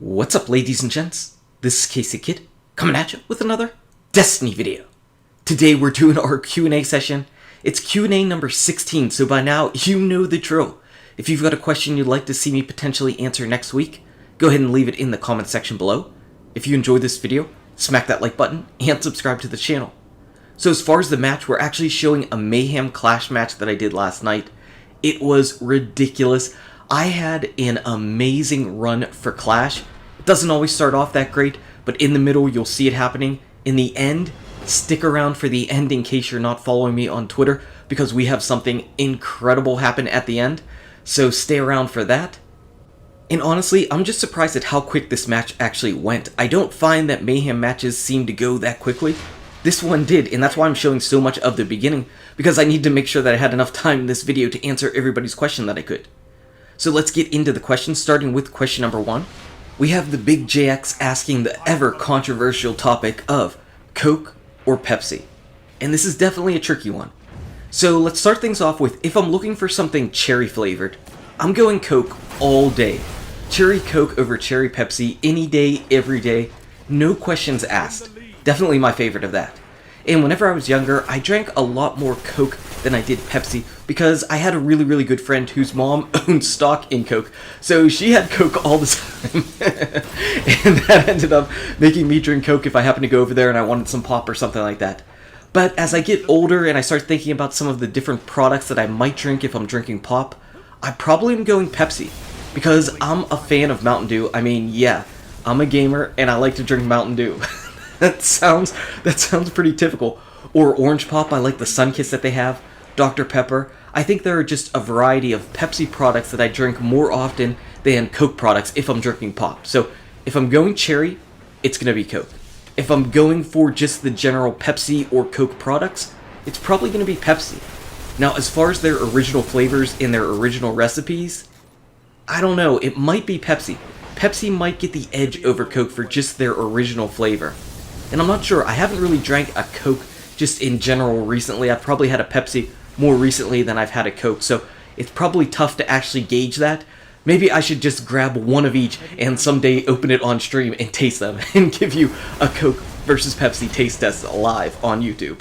What's up, ladies and gents? This is KSigKid coming at you with another Destiny video. Today we're doing our Q&A session. It's Q&A number 16, so by now you know the drill. If you've got a question you'd like to see me potentially answer next week, go ahead and leave it in the comment section below. If you enjoyed this video, smack that like button and subscribe to the channel. So as far as the match, we're actually showing a Mayhem Clash match that I did last night. It was ridiculous. I had an amazing run for Clash. It doesn't always start off that great, but in the middle you'll see it happening. In the end, stick around for the end in case you're not following me on Twitter, because we have something incredible happen at the end, so stay around for that. And honestly, I'm just surprised at how quick this match actually went. I don't find that Mayhem matches seem to go that quickly. This one did, and that's why I'm showing so much of the beginning, because I need to make sure that I had enough time in this video to answer everybody's question that I could. So let's get into the questions, starting with question number 1. We have the Big JX asking the ever controversial topic of Coke or Pepsi. And this is definitely a tricky one. So let's start things off with, if I'm looking for something cherry flavored, I'm going Coke all day. Cherry Coke over cherry Pepsi any day, every day, no questions asked. Definitely my favorite of that. And whenever I was younger, I drank a lot more Coke than I did Pepsi because I had a really good friend whose mom owned stock in Coke. So she had Coke all the time. And that ended up making me drink Coke if I happened to go over there and I wanted some pop or something like that. But as I get older and I start thinking about some of the different products that I might drink if I'm drinking pop, I probably am going Pepsi because I'm a fan of Mountain Dew. I mean, yeah, I'm a gamer and I like to drink Mountain Dew. That sounds pretty typical. Or Orange Pop, I like the Sunkist that they have. Dr. Pepper. I think there are just a variety of Pepsi products that I drink more often than Coke products if I'm drinking pop. So if I'm going cherry, it's going to be Coke. If I'm going for just the general Pepsi or Coke products, it's probably going to be Pepsi. Now, as far as their original flavors and their original recipes, I don't know, it might be Pepsi. Pepsi might get the edge over Coke for just their original flavor. And I'm not sure, I haven't really drank a Coke just in general recently. I've probably had a Pepsi more recently than I've had a Coke, so it's probably tough to actually gauge that. Maybe I should just grab one of each and someday open it on stream and taste them and give you a Coke versus Pepsi taste test live on YouTube.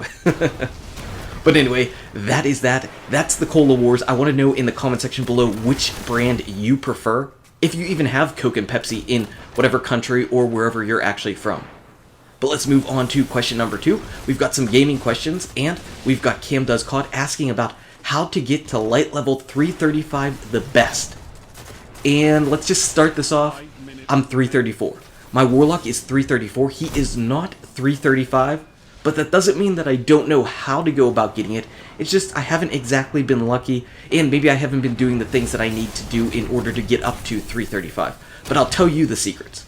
But anyway, that is that. That's the Cola Wars. I want to know in the comment section below which brand you prefer, if you even have Coke and Pepsi in whatever country or wherever you're actually from. But let's move on to question number 2. We've got some gaming questions, and we've got Cam Does COD asking about how to get to light level 335 the best. And let's just start this off. I'm 334. My Warlock is 334. He is not 335, but that doesn't mean that I don't know how to go about getting it. It's just I haven't exactly been lucky, and maybe I haven't been doing the things that I need to do in order to get up to 335. But I'll tell you the secrets.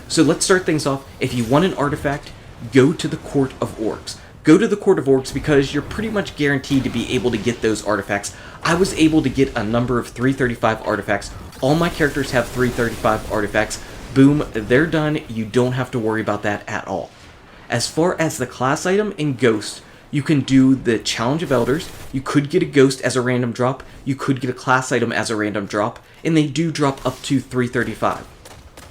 So let's start things off. If you want an artifact, go to the Court of Orcs. Go to the Court of Orcs because you're pretty much guaranteed to be able to get those artifacts. I was able to get a number of 335 artifacts. All my characters have 335 artifacts. Boom, they're done. You don't have to worry about that at all. As far as the class item in Ghost, you can do the Challenge of Elders. You could get a Ghost as a random drop. You could get a class item as a random drop. And they do drop up to 335.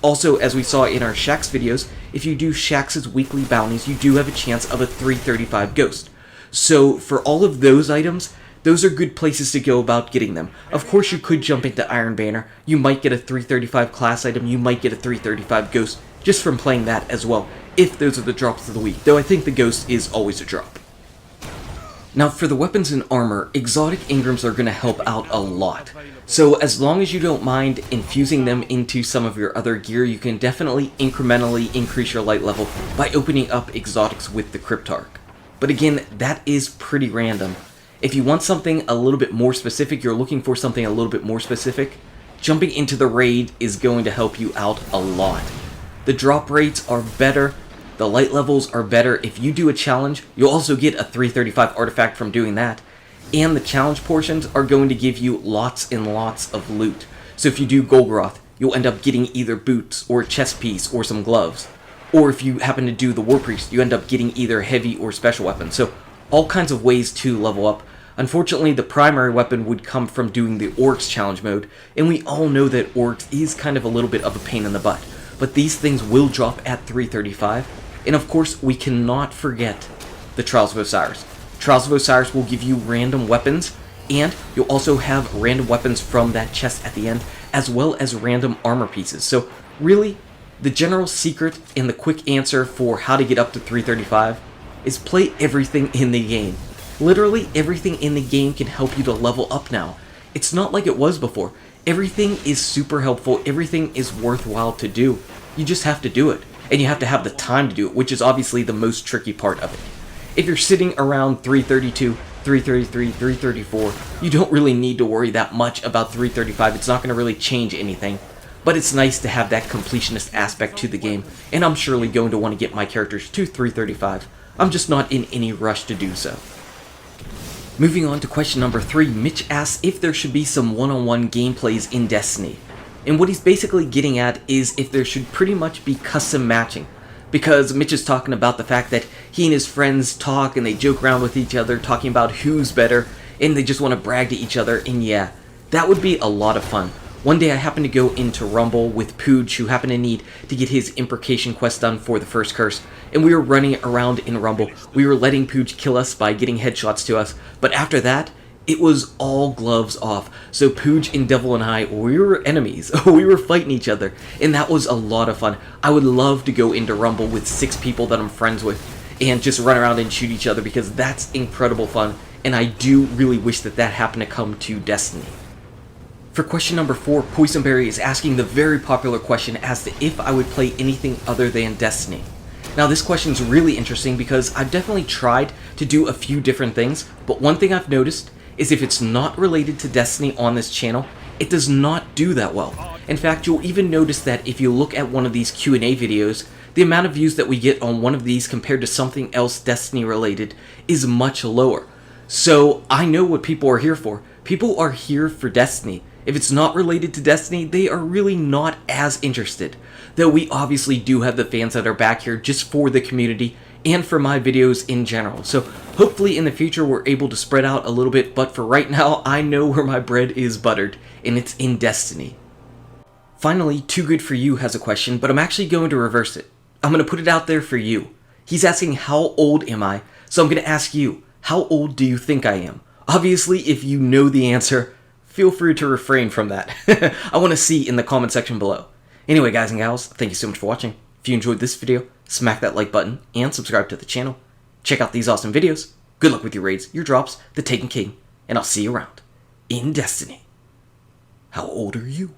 Also, as we saw in our Shaxx videos, if you do Shaxx's weekly bounties, you do have a chance of a 335 Ghost. So for all of those items, those are good places to go about getting them. Of course, you could jump into Iron Banner. You might get a 335 class item. You might get a 335 Ghost just from playing that as well, if those are the drops of the week. Though I think the Ghost is always a drop. Now, for the weapons and armor, exotic Ingrams are going to help out a lot. So as long as you don't mind infusing them into some of your other gear, you can definitely incrementally increase your light level by opening up exotics with the Cryptarch. But again, that is pretty random. If you want something a little bit more specific, you're looking for something a little bit more specific, jumping into the raid is going to help you out a lot. The drop rates are better. The light levels are better. If you do a challenge, you'll also get a 335 artifact from doing that. And the challenge portions are going to give you lots and lots of loot. So if you do Golgoroth, you'll end up getting either boots or a chest piece or some gloves. Or if you happen to do the War Priest, you end up getting either heavy or special weapons. So all kinds of ways to level up. Unfortunately, the primary weapon would come from doing the Orcs challenge mode. And we all know that Orcs is kind of a little bit of a pain in the butt. but these things will drop at 335. And of course, we cannot forget the Trials of Osiris. Trials of Osiris will give you random weapons, and you'll also have random weapons from that chest at the end, as well as random armor pieces. So really, the general secret and the quick answer for how to get up to 335 is play everything in the game. Literally everything in the game can help you to level up now. It's not like it was before. Everything is super helpful, everything is worthwhile to do. You just have to do it, and you have to have the time to do it, which is obviously the most tricky part of it. If you're sitting around 332, 333, 334, you don't really need to worry that much about 335. It's not going to really change anything. But it's nice to have that completionist aspect to the game, and I'm surely going to want to get my characters to 335. I'm just not in any rush to do so. Moving on to question number 3, Mitch asks if there should be some one-on-one gameplays in Destiny. And what he's basically getting at is if there should pretty much be custom matching. Because Mitch is talking about the fact that he and his friends talk and they joke around with each other, talking about who's better, and they just want to brag to each other, and yeah, that would be a lot of fun. One day I happened to go into Rumble with Pooj, who happened to need to get his imprecation quest done for the first curse, and we were running around in Rumble. We were letting Pooj kill us by getting headshots to us, but after that, it was all gloves off. So Pooj and Devil and I, we were enemies. We were fighting each other, and that was a lot of fun. I would love to go into Rumble with 6 people that I'm friends with and just run around and shoot each other, because that's incredible fun, and I do really wish that that happened to come to Destiny. For question number 4, Poisonberry is asking the very popular question as to if I would play anything other than Destiny. Now this question is really interesting because I've definitely tried to do a few different things, but one thing I've noticed is if it's not related to Destiny on this channel, it does not do that well. In fact, you'll even notice that if you look at one of these Q&A videos, the amount of views that we get on one of these compared to something else Destiny related is much lower. So I know what people are here for. People are here for Destiny. If it's not related to Destiny, they are really not as interested. Though we obviously do have the fans that are back here just for the community and for my videos in general. So hopefully in the future we're able to spread out a little bit, but for right now I know where my bread is buttered, and it's in Destiny. Finally, Too Good For You has a question, but I'm actually going to reverse it. I'm going to put it out there for you. He's asking how old am I, so I'm going to ask you, how old do you think I am? Obviously if you know the answer, feel free to refrain from that. I want to see in the comment section below. Anyway guys and gals, thank you so much for watching. If you enjoyed this video, smack that like button and subscribe to the channel. Check out these awesome videos. Good luck with your raids, your drops, the Taken King, and I'll see you around in Destiny. How old are you?